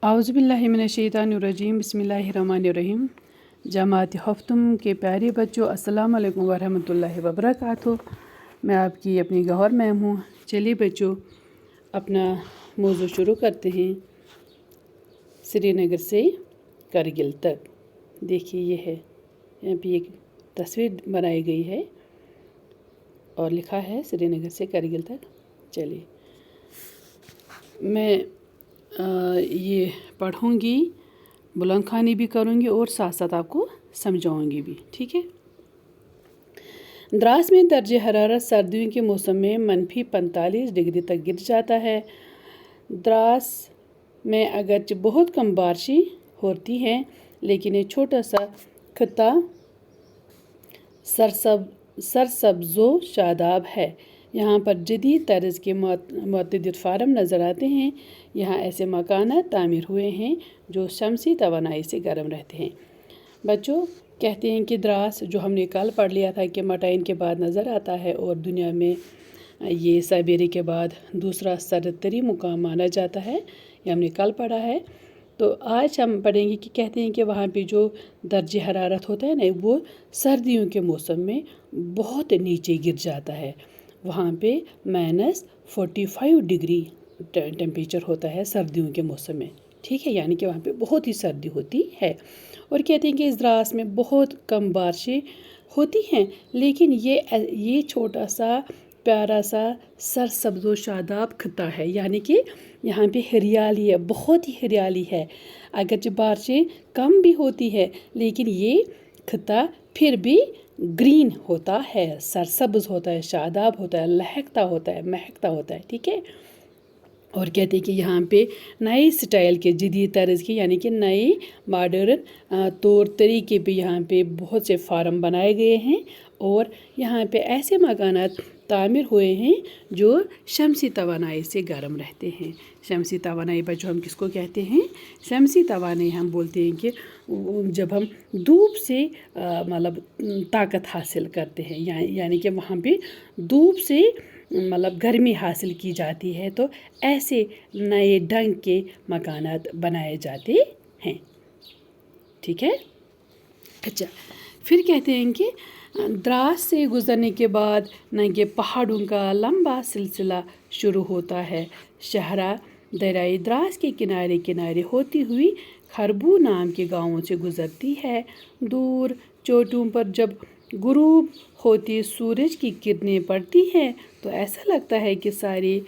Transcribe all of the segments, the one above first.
औज़ुबिल्लाहिमिनश्शैतानिर्रजीम बिस्मिल्लाहिर्रहमानिर्रहीम। जमात हफ्तुम के प्यारे बच्चों, अस्सलाम वालेकुम वरहमतुल्लाहि वबरकातुहू। मैं आपकी अपनी गौहर मैम हूँ। चलिए बच्चों, अपना मौज़ू शुरू करते हैं। श्रीनगर से करगिल तक। देखिए ये है, यहाँ पे एक तस्वीर बनाई गई है और लिखा है श्रीनगर से करगिल तक। चलिए मैं ये पढ़ूँगी, बुलंद ख़वानी भी करूँगी और साथ साथ आपको समझाऊँगी भी, ठीक है। द्रास में दर्जे हरारत सर्दियों के मौसम में -45 डिग्री तक गिर जाता है। द्रास में अगरचे बहुत कम बारिशें होती हैं, लेकिन ये छोटा सा खित्ता सरसब्ज़ो शादाब है। यहाँ पर जदीद तर्ज के मुतअद्दिद फार्म नज़र आते हैं। यहाँ ऐसे मकानात तामीर हुए हैं जो शमसी तवानाई से गर्म रहते हैं। बच्चों कहते हैं कि द्रास, जो हमने कल पढ़ लिया था कि मटाइन के बाद नज़र आता है और दुनिया में ये साइबेरिया के बाद दूसरा सर्दतरी मुकाम माना जाता है, ये हमने कल पढ़ा है। तो आज हम पढ़ेंगे कि कहते हैं कि वहाँ पे जो दर्जे हरारत होता है ना, वो सर्दियों के मौसम में बहुत नीचे गिर जाता है। वहाँ पे -45 डिग्री टेम्परेचर होता है सर्दियों के मौसम में, ठीक है। यानी कि वहाँ पे बहुत ही सर्दी होती है। और कहते हैं कि इस द्रास में बहुत कम बारिशें होती हैं, लेकिन ये छोटा सा प्यारा सा सरसब्ज़ो शादाब खित्ता है। यानी कि यहाँ पे हरियाली है, बहुत ही हरियाली है। अगरचे बारिशें कम भी होती है, लेकिन ये खित्ता फिर भी ग्रीन होता है, सरसब्ज़ होता है, शादाब होता है, लहकता होता है, महकता होता है, ठीक है। और कहते हैं कि यहाँ पे नए स्टाइल के जदीद तर्ज के, यानी कि नए मॉडर्न तौर तरीके पे यहाँ पे बहुत से फार्म बनाए गए हैं और यहाँ पे ऐसे मकानात तामीर हुए हैं जो शमसी तवानाई से गर्म रहते हैं। शमसी तवानाई बच्चों हम किसको कहते हैं? शमसी तवानाई हम बोलते हैं कि जब हम धूप से मतलब ताकत हासिल करते हैं, यानी कि वहाँ पे धूप से मतलब गर्मी हासिल की जाती है, तो ऐसे नए ढंग के मकानात बनाए जाते हैं, ठीक है। अच्छा, फिर कहते हैं कि द्रास से गुजरने के बाद नंगे पहाड़ों का लंबा सिलसिला शुरू होता है। शहरा दरियाई द्रास के किनारे किनारे होती हुई खरबू नाम के गांवों से गुजरती है। दूर चोटियों पर जब गुरूब होती सूरज की किरणें पड़ती हैं, तो ऐसा लगता है कि सारे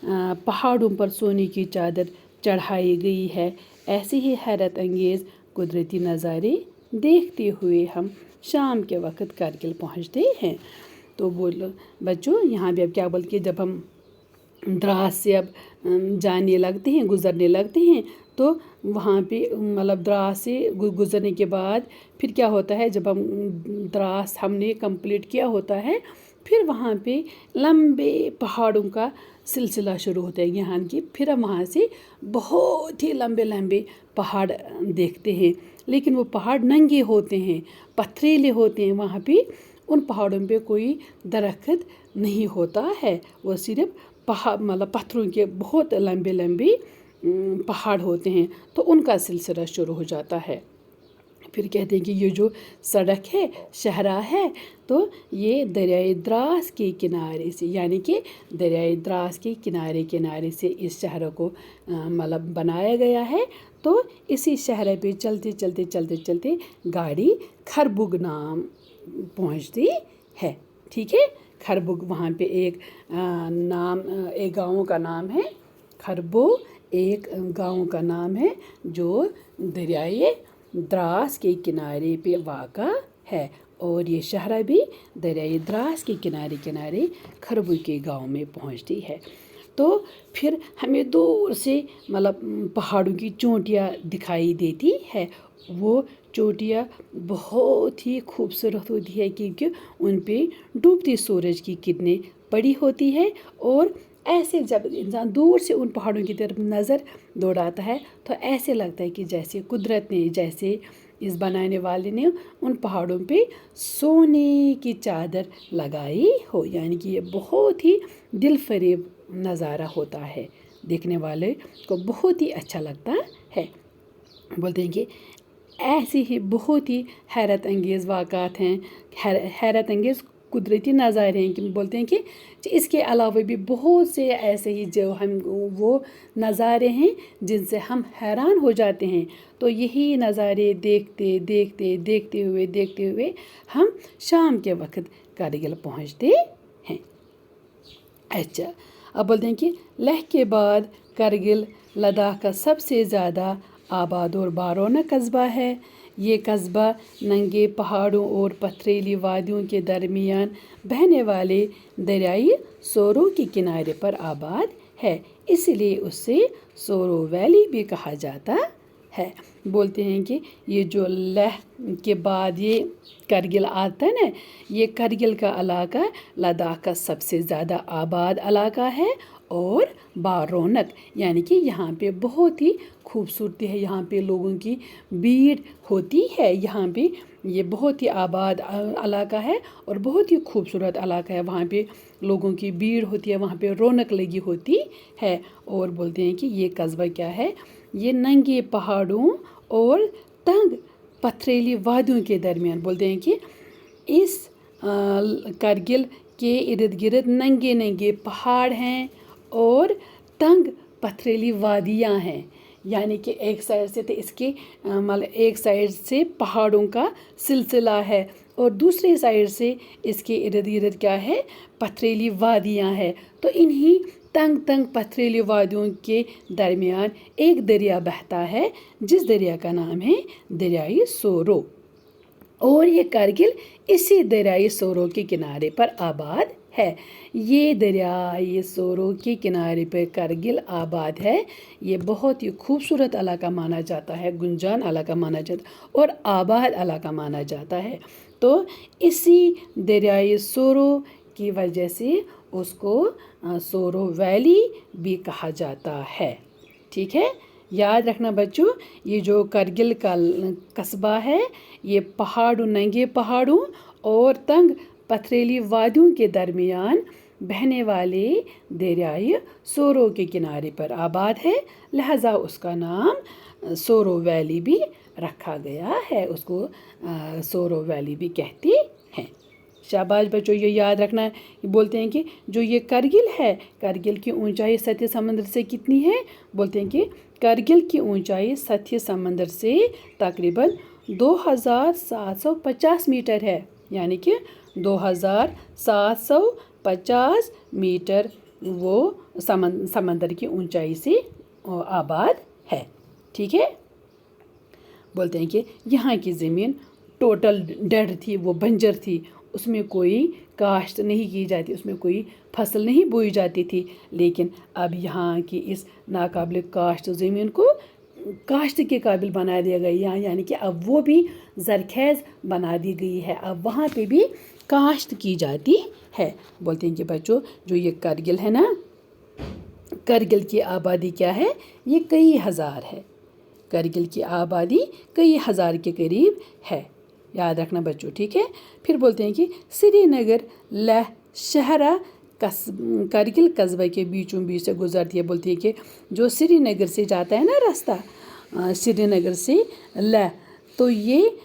पहाड़ों पर सोने की चादर चढ़ाई गई है। ऐसे ही हैरत अंगेज़ कुदरती नज़ारे देखते हुए हम शाम के वक़्त करगिल पहुँचते हैं। तो बोलो बच्चों, यहाँ भी अब क्या बोलते हैं, जब हम द्रास से अब जाने लगते हैं, गुज़रने लगते हैं, तो वहाँ पे मतलब द्रास से गुज़रने के बाद फिर क्या होता है, जब हम द्रास हमने कंप्लीट किया होता है, फिर वहाँ पे लंबे पहाड़ों का सिलसिला शुरू होता है। यहाँ की फिर हम वहाँ से बहुत ही लंबे लंबे पहाड़ देखते हैं, लेकिन वो पहाड़ नंगे होते हैं, पथरीले होते हैं। वहाँ पे उन पहाड़ों पे कोई दरख्त नहीं होता है, वो सिर्फ पहाड़ मतलब पत्थरों के बहुत लंबे लंबे पहाड़ होते हैं। तो उनका सिलसिला शुरू हो जाता है। फिर कहते हैं कि ये जो सड़क है, शहरा है, तो ये दरियाई द्रास के किनारे से, यानी कि दरियाई द्रास के किनारे किनारे से इस शहर को मतलब बनाया गया है। तो इसी शहर पे चलते चलते चलते चलते गाड़ी खरबुग नाम पहुंचती है, ठीक है। खरबुग वहाँ पे एक गाँव का नाम है। खरबुग एक गाँव का नाम है जो दरियाई द्रास के किनारे पे वाक़ा है, और ये शहर भी दरियाई द्रास के किनारे किनारे खरबुग के गांव में पहुंचती है। तो फिर हमें दूर से मतलब पहाड़ों की चोटियाँ दिखाई देती है। वो चोटियाँ बहुत ही खूबसूरत होती है, क्योंकि उन पे डूबती सूरज की किरणें पड़ी होती है। और ऐसे जब इंसान दूर से उन पहाड़ों की तरफ नज़र दौड़ाता है, तो ऐसे लगता है कि जैसे कुदरत ने, जैसे इस बनाने वाले ने उन पहाड़ों पे सोने की चादर लगाई हो। यानी कि ये बहुत ही दिल फरेब नज़ारा होता है। देखने वाले को बहुत ही अच्छा लगता है। बोलते हैं कि ऐसे ही बहुत ही हैरत अंगेज़ वाक़ात हैं, हैरत अंगेज़ कुदरती नज़ारे हैं, कि बोलते हैं कि इसके अलावा भी बहुत से ऐसे ही जो हम वो नज़ारे हैं जिनसे हम हैरान हो जाते हैं। तो यही नज़ारे देखते हुए हम शाम के वक्त कारगिल पहुंचते हैं। अच्छा, अब बोलते हैं कि लेह के बाद कारगिल लद्दाख का सबसे ज़्यादा आबाद और बारौना कस्बा है। ये कस्बा नंगे पहाड़ों और पथरीली वादियों के दरमियान बहने वाले दरियाई सोरो के किनारे पर आबाद है, इसलिए उसे सोरो वैली भी कहा जाता है। बोलते हैं कि ये जो लेह के बाद ये कारगिल आता है ना, ये कारगिल का इलाका लद्दाख का सबसे ज़्यादा आबाद इलाका है और बारौनक, यानी कि यहाँ पे बहुत ही खूबसूरती है, यहाँ पे लोगों की भीड़ होती है। यहाँ पे ये बहुत ही आबाद इलाका है और बहुत ही खूबसूरत इलाका है। वहाँ पे लोगों की भीड़ होती है, वहाँ पे रौनक लगी होती है। और बोलते हैं कि ये कस्बा क्या है, ये नंगे पहाड़ों और तंग पथरीली वादियों के दरमियान, बोलते हैं कि इस कारगिल के इर्द गिर्द नंगे नंगे पहाड़ हैं और तंग पथरीली वादियाँ हैं। यानी कि एक साइड से तो इसके मतलब एक साइड से पहाड़ों का सिलसिला है और दूसरी साइड से इसके इर्द गिर्द क्या है, पथरीली वादियाँ हैं। तो इन्हीं तंग तंग पथरीली वादियों के दरमियान एक दरिया बहता है, जिस दरिया का नाम है दरियाई सोरो। और ये कारगिल इसी दरियाई सोरो के किनारे पर आबाद है। ये दरियाई सोरो के किनारे पर कारगिल आबाद है। ये बहुत ही खूबसूरत इलाका माना जाता है, गुंजान इलाका माना जाता है और आबाद इलाका माना जाता है। तो इसी दरियाई सोरो की वजह से उसको सोरो वैली भी कहा जाता है। ठीक है, याद रखना बच्चों, ये जो कारगिल का कस्बा है ये पहाड़ों, नंगे पहाड़ों और तंग पथरीली वादियों के दरमियान बहने वाले दरियाई सोरो के किनारे पर आबाद है, लिहाजा उसका नाम सोरो वैली भी रखा गया है, उसको सोरो वैली भी कहते हैं। शाबाश बच्चों, ये याद रखना है। बोलते हैं कि जो ये कारगिल है, कारगिल की ऊंचाई सतह समंदर से कितनी है, बोलते हैं कि कारगिल की ऊंचाई सतह समंदर से तकरीबन 2750 मीटर है, यानी कि 2750 मीटर वो समंदर की ऊंचाई से आबाद है। ठीक है, बोलते हैं कि यहाँ की ज़मीन टोटल डेड थी, वो बंजर थी, उसमें कोई काश्त नहीं की जाती, उसमें कोई फसल नहीं बोई जाती थी। लेकिन अब यहाँ की इस नाकाबिल काश्त ज़मीन को काश्त के काबिल बना दिया गया, यानी कि अब वो भी ज़रख़ेज़ बना दी गई है, अब वहाँ पे भी काश्त की जाती है। बोलते हैं कि बच्चों जो ये कारगिल है ना, कारगिल की आबादी क्या है, ये कई हज़ार है। कारगिल की आबादी कई हज़ार के करीब है, याद रखना बच्चों। ठीक है, फिर बोलते हैं कि श्रीनगर लेह शहरा कारगिल कस्बे के बीचों बीच से गुजरती है। बोलती है कि जो श्रीनगर से जाता है ना रास्ता, श्रीनगर से लेह, तो ये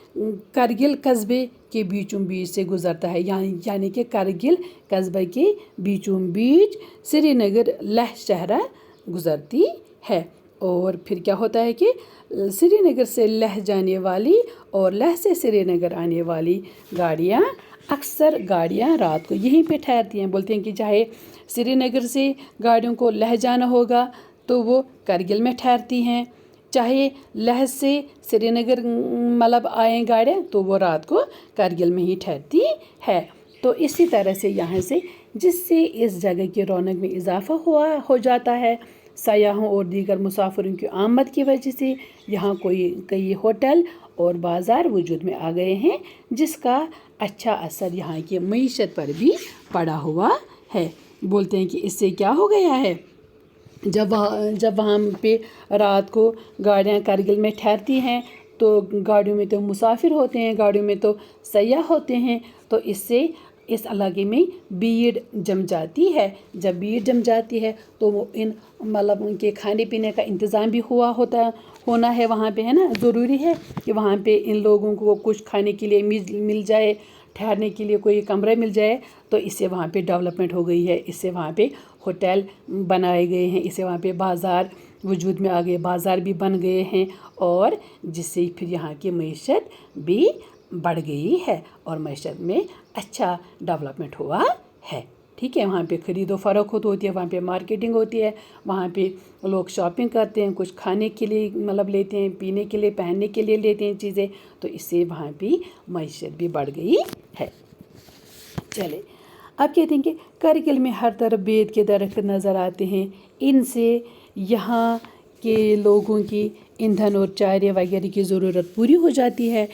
कारगिल कस्बे के बीचों बीच से गुजरता है, यानी कि कारगिल कस्बे के बीचों बीच श्रीनगर लेह शहरा गुजरती है। और फिर क्या होता है कि श्रीनगर से लेह जाने वाली और लेह से श्रीनगर आने वाली गाड़ियाँ, अक्सर गाड़ियाँ रात को यहीं पे ठहरती हैं। बोलते हैं कि चाहे श्रीनगर से गाड़ियों को लेह जाना होगा तो वो कारगिल में ठहरती हैं, चाहे लेह से श्रीनगर मतलब आए गाड़ियाँ तो वो रात को कारगिल में ही ठहरती है। तो इसी तरह से यहाँ से, जिससे इस जगह की रौनक में इजाफ़ा हो जाता है। सयाहों और दीगर मुसाफिरों की आमद की वजह से यहाँ कई होटल और बाज़ार वजूद में आ गए हैं, जिसका अच्छा असर यहाँ की मईशत पर भी पड़ा हुआ है। बोलते हैं कि इससे क्या हो गया है, जब वहाँ पे रात को गाड़ियाँ कारगिल में ठहरती हैं तो गाड़ियों में तो मुसाफिर होते हैं, गाड़ियों में तो सयाह होते हैं, तो इससे इस इलाके में भीड़ जम जाती है। जब भीड़ जम जाती है तो वो इन मतलब उनके खाने पीने का इंतज़ाम भी होना है वहाँ पे, है ना। ज़रूरी है कि वहाँ पे इन लोगों को कुछ खाने के लिए मिल जाए, ठहरने के लिए कोई कमरा मिल जाए। तो इससे वहाँ पे डेवलपमेंट हो गई है, इससे वहाँ पे होटल बनाए गए हैं, इससे वहाँ पे बाज़ार वजूद में आ गए, बाज़ार भी बन गए हैं, और जिससे फिर यहाँ की मईशत भी बढ़ गई है और मईशत में अच्छा डेवलपमेंट हुआ है। ठीक है, वहाँ पे ख़रीदो फ़रोख्त होती है, वहाँ पे मार्केटिंग होती है, वहाँ पे लोग शॉपिंग करते हैं, कुछ खाने के लिए मतलब लेते हैं, पीने के लिए, पहनने के लिए लेते हैं चीज़ें, तो इससे वहाँ भी मईशत भी बढ़ गई है। चले अब कहते हैं कि करगिल में हर तरफ बेद के दरख्त नज़र आते हैं। इनसे यहाँ के लोगों की ईंधन और चारे वगैरह की ज़रूरत पूरी हो जाती है।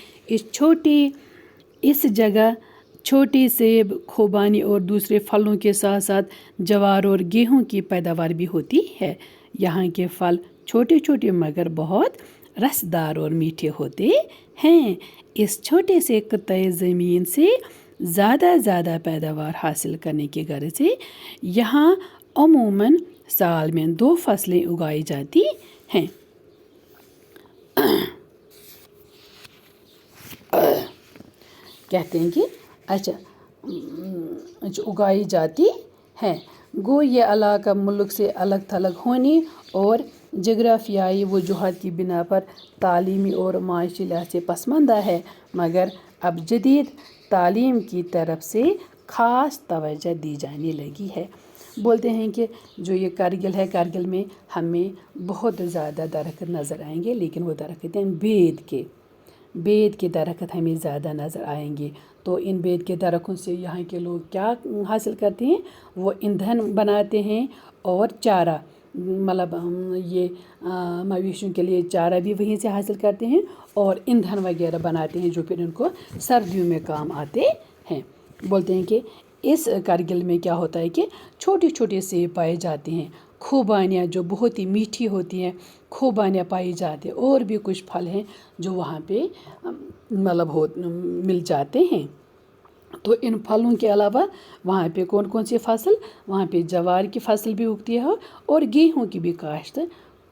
इस जगह छोटी सेब, खुबानी और दूसरे फलों के साथ साथ ज्वार और गेहूं की पैदावार भी होती है। यहाँ के फल छोटे छोटे मगर बहुत रसदार और मीठे होते हैं। इस छोटे से कतई ज़मीन से ज़्यादा पैदावार हासिल करने की गर्ज से यहाँ अमूमन साल में 2 फसलें उगाई जाती हैं। कहते हैं कि अच्छा उगाई जाती हैं। गो ये इलाका मुल्क से अलग थलग होने और जगराफियाई वजूहात की बिना पर तालीमी और माशी लिहाज से पसमानदा है, मगर अब जदीद तालीम की तरफ से ख़ास तवज्जो दी जाने लगी है। बोलते हैं कि जो ये कारगिल है, कारगिल में हमें बहुत ज़्यादा दरख्त नज़र आएंगे, लेकिन वो दरख्त हैं बेद के दरख्त हमें ज़्यादा नज़र आएंगे। तो इन बेद के दरख्तों से यहाँ के लोग क्या हासिल करते हैं, वो ईंधन बनाते हैं और चारा, मतलब ये मवेशियों के लिए चारा भी वहीं से हासिल करते हैं और ईंधन वगैरह बनाते हैं जो फिर इनको सर्दियों में काम आते हैं। बोलते हैं कि इस कारगिल में क्या होता है कि छोटे छोटे सेब पाए जाते हैं, खुबानियाँ जो बहुत ही मीठी होती हैं, खुबानियाँ पाई जाती हैं, और भी कुछ फल हैं जो वहाँ पे मतलब मिल जाते हैं। तो इन फलों के अलावा वहाँ पे कौन कौन सी फसल, वहाँ पे ज्वार की फसल भी उगती है और गेहूं की भी काश्त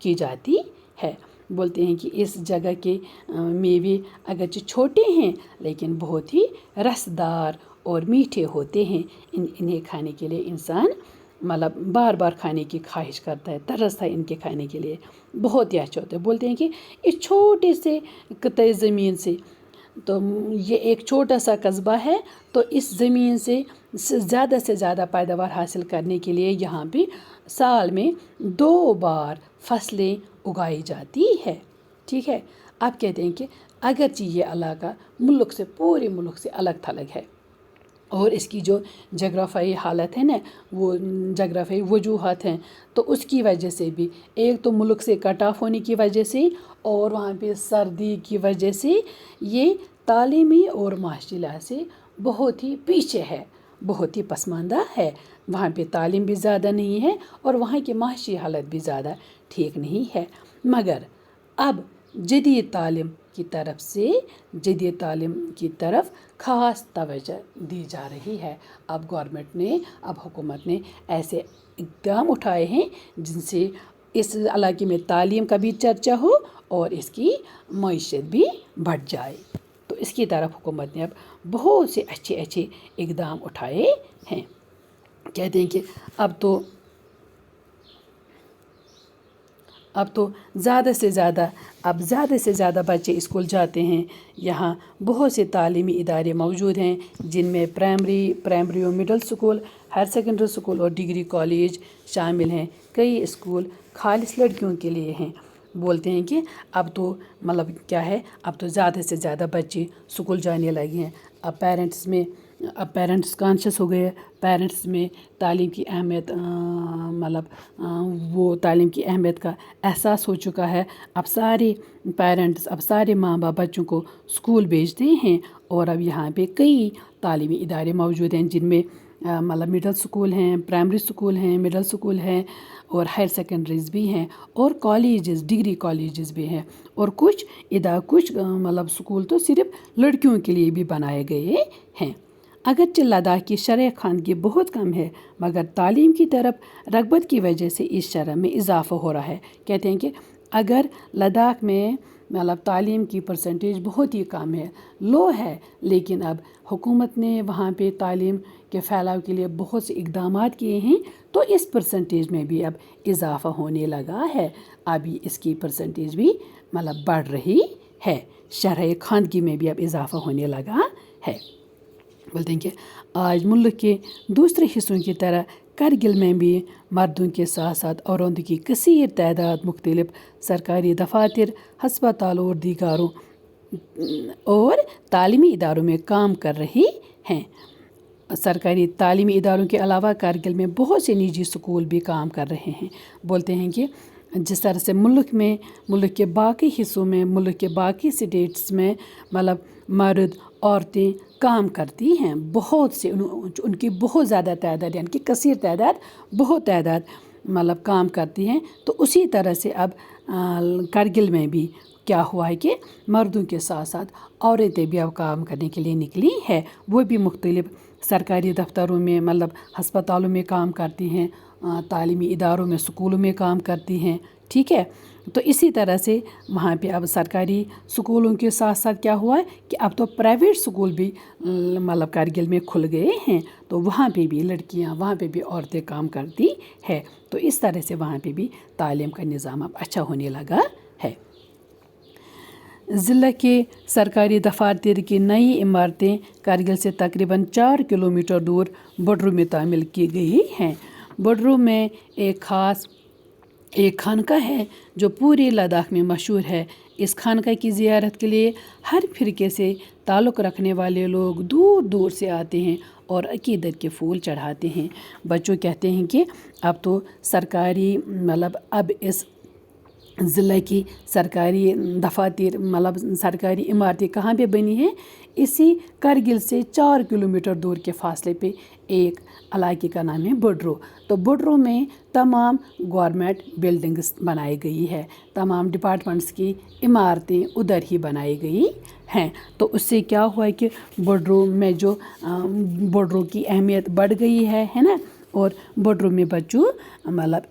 की जाती है। बोलते हैं कि इस जगह के मेवे अगरचे छोटे हैं लेकिन बहुत ही रसदार और मीठे होते हैं। इन्हें खाने के लिए इंसान मतलब बार बार खाने की ख्वाहिश करता है, तरसता है इनके खाने के लिए, बहुत ही अच्छा होता है। बोलते हैं कि इस छोटे से कतई ज़मीन से, तो ये एक छोटा सा कस्बा है, तो इस ज़मीन से ज़्यादा पैदावार हासिल करने के लिए यहाँ पे साल में 2 बार फसलें उगाई जाती है। ठीक है, आप कहते हैं कि अगरचे ये इलाका पूरे मुल्क से अलग थलग है और इसकी जो जगराफाई हालत है ना, वो जगराफाई वजूहात हैं, तो उसकी वजह से भी, एक तो मुल्क से कट ऑफ होने की वजह से और वहाँ पे सर्दी की वजह से ये तालीमी और माशी लिहाज से बहुत ही पीछे है, बहुत ही पसमानदा है। वहाँ पे तालीम भी ज़्यादा नहीं है और वहाँ की माशी हालत भी ज़्यादा ठीक नहीं है। मगर अब जदीद तालीम की तरफ ख़ास तवज्जो दी जा रही है। अब गवर्नमेंट ने, अब हुकूमत ने ऐसे इक़दाम उठाए हैं जिनसे इस इलाके में तालीम का भी चर्चा हो और इसकी मईशत भी बढ़ जाए। तो इसकी तरफ हुकूमत ने अब बहुत से अच्छे इक़दाम उठाए हैं। कहते हैं कि अब तो ज़्यादा से ज़्यादा बच्चे स्कूल जाते हैं। यहाँ बहुत से तालीमी इदारे मौजूद हैं जिनमें प्राइमरी और middle school, higher secondary school और डिग्री कॉलेज शामिल हैं। कई स्कूल खालिस लड़कियों के लिए हैं। बोलते हैं कि अब तो मतलब क्या है, अब तो ज़्यादा से ज़्यादा बच्चे स्कूल जाने लगे हैं। अब पेरेंट्स कॉन्शियस हो गए, पेरेंट्स में तालीम की अहमियत वो तालीम की अहमियत का एहसास हो चुका है। अब सारे माँ बाप बच्चों को स्कूल भेजते हैं और अब यहाँ पे कई तालीमी इदारे मौजूद हैं जिनमें मिडिल स्कूल हैं, प्राइमरी स्कूल हैं, मिडिल स्कूल हैं और हायर सेकेंडरीज भी हैं और कॉलेजेस, डिग्री कॉलेजेस भी हैं और कुछ स्कूल तो सिर्फ लड़कियों के लिए भी बनाए गए हैं। اگرچہ لداخ کی شرح خواندگی بہت کم ہے مگر تعلیم کی طرف رغبت کی وجہ سے اس شرح میں اضافہ ہو رہا ہے۔ کہتے ہیں کہ اگر لداخ میں تعلیم کی پرسنٹیج بہت ہی کم ہے، لو ہے، لیکن اب حکومت نے وہاں پہ تعلیم کے پھیلاؤ کے لیے بہت سے اقدامات کیے ہیں تو اس پرسنٹیج میں بھی اب اضافہ ہونے لگا ہے۔ ابھی اس کی پرسنٹیج بھی بڑھ رہی ہے، شرح خواندگی میں بھی اب اضافہ ہونے لگا ہے۔ بولتے ہیں کہ آج ملک کے دوسرے حصوں کی طرح کرگل میں بھی مردوں کے ساتھ ساتھ عورتوں کی کثیر تعداد مختلف سرکاری دفاتر، ہسپتالوں اور تعلیمی اداروں میں کام کر رہی ہیں۔ سرکاری تعلیمی اداروں کے علاوہ کرگل میں بہت سے نجی اسکول بھی کام کر رہے ہیں۔ بولتے ہیں کہ جس طرح سے ملک کے باقی حصوں میں، ملک کے باقی سٹیٹس میں مرد عورتیں کام کرتی ہیں، بہت سے ان کی بہت زیادہ تعداد، یعنی کہ کثیر تعداد، بہت تعداد کام کرتی ہیں، تو اسی طرح سے اب کرگل میں بھی کیا ہوا ہے کہ مردوں کے ساتھ ساتھ عورتیں بھی اب کام کرنے کے لیے نکلی ہے۔ وہ بھی مختلف سرکاری دفتروں میں ہسپتالوں میں کام کرتی ہیں، تعلیمی اداروں میں، اسکولوں میں کام کرتی ہیں، ٹھیک ہے۔ تو اسی طرح سے وہاں پہ اب سرکاری اسکولوں کے ساتھ ساتھ کیا ہوا ہے کہ اب تو پرائیویٹ اسکول بھی کرگل میں کھل گئے ہیں، تو وہاں پہ بھی لڑکیاں، وہاں پہ بھی عورتیں کام کرتی ہے، تو اس طرح سے وہاں پہ بھی تعلیم کا نظام اب اچھا ہونے لگا ہے۔ ضلع کے سرکاری دفاتر کی نئی عمارتیں کرگل سے تقریباً 4 کلومیٹر دور بڈرو میں تعمیل کی گئی ہیں۔ بڈرو میں ایک خانقاہ ہے جو پورے لداخ میں مشہور ہے۔ اس خانقاہ کی زیارت کے لیے ہر فرقے سے تعلق رکھنے والے لوگ دور دور سے آتے ہیں اور عقیدت کے پھول چڑھاتے ہیں۔ بچوں کہتے ہیں کہ اب تو سرکاری اب اس ضلع کی سرکاری دفاتر سرکاری عمارتیں کہاں پہ بنی ہیں؟ اسی کرگل سے 4 کلومیٹر دور کے فاصلے پہ ایک علاقے کا نام ہے بڈرو۔ تو بڈرو میں تمام گورنمنٹ بلڈنگز بنائی گئی ہے، تمام ڈپارٹمنٹس کی عمارتیں ادھر ہی بنائی گئی ہیں۔ تو اس سے کیا ہوا ہے کہ بڈرو میں بڈرو کی اہمیت بڑھ گئی ہے نا، اور بڈرو میں بچوں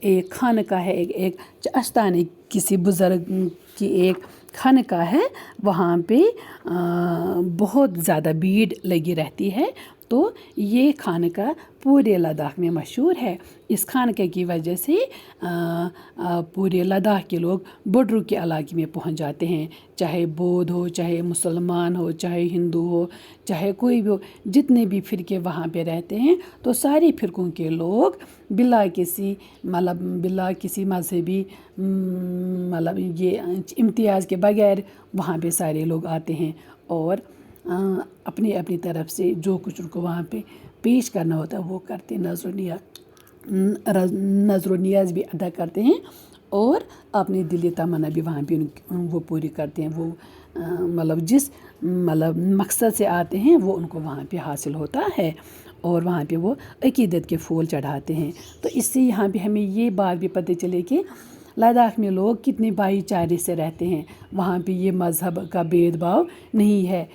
ایک خانقاہ ہے، ایک آستانے کسی بزرگ کی ایک خانقاہ ہے، وہاں پہ بہت زیادہ بھیڑ لگی رہتی ہے۔ تو یہ خانقاہ پورے لداخ میں مشہور ہے۔ اس خانقاہ کی وجہ سے پورے لداخ کے لوگ بڈرو کے علاقے میں پہنچ جاتے ہیں، چاہے بودھ ہو، چاہے مسلمان ہو، چاہے ہندو ہو، چاہے کوئی بھی ہو، جتنے بھی فرقے وہاں پہ رہتے ہیں، تو سارے فرقوں کے لوگ بلا کسی مذہبی یہ امتیاز کے بغیر وہاں پہ سارے لوگ آتے ہیں اور اپنی اپنی طرف سے جو کچھ ان کو وہاں پہ پیش کرنا ہوتا ہے وہ کرتے ہیں، نظر و نیاز بھی ادا کرتے ہیں اور اپنی دلی تمنا بھی وہاں پہ وہ پوری کرتے ہیں۔ وہ جس مقصد سے آتے ہیں وہ ان کو وہاں پہ حاصل ہوتا ہے اور وہاں پہ وہ عقیدت کے پھول چڑھاتے ہیں۔ تو اس سے یہاں پہ ہمیں یہ بات بھی پتہ چلے کہ لداخ میں لوگ کتنے بھائی چارے سے رہتے ہیں، وہاں پہ یہ مذہب کا بھید بھاؤ نہیں ہے،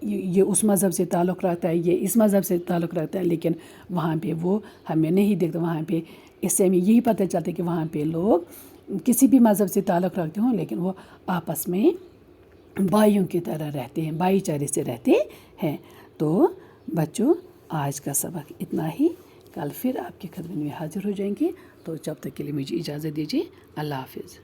یہ اس مذہب سے تعلق رکھتا ہے، یہ اس مذہب سے تعلق رکھتا ہے، لیکن وہاں پہ وہ ہمیں نہیں دیکھتا۔ وہاں پہ اس سے ہمیں یہی پتہ چلتا ہے کہ وہاں پہ لوگ کسی بھی مذہب سے تعلق رکھتے ہوں لیکن وہ آپس میں بھائیوں کی طرح رہتے ہیں، بھائی چارے سے رہتے ہیں۔ تو بچوں، آج کا سبق اتنا ہی، کل پھر آپ کی خدمت میں حاضر ہو جائیں گے، تو جب تک کے لیے مجھے اجازت دیجیے، اللہ حافظ۔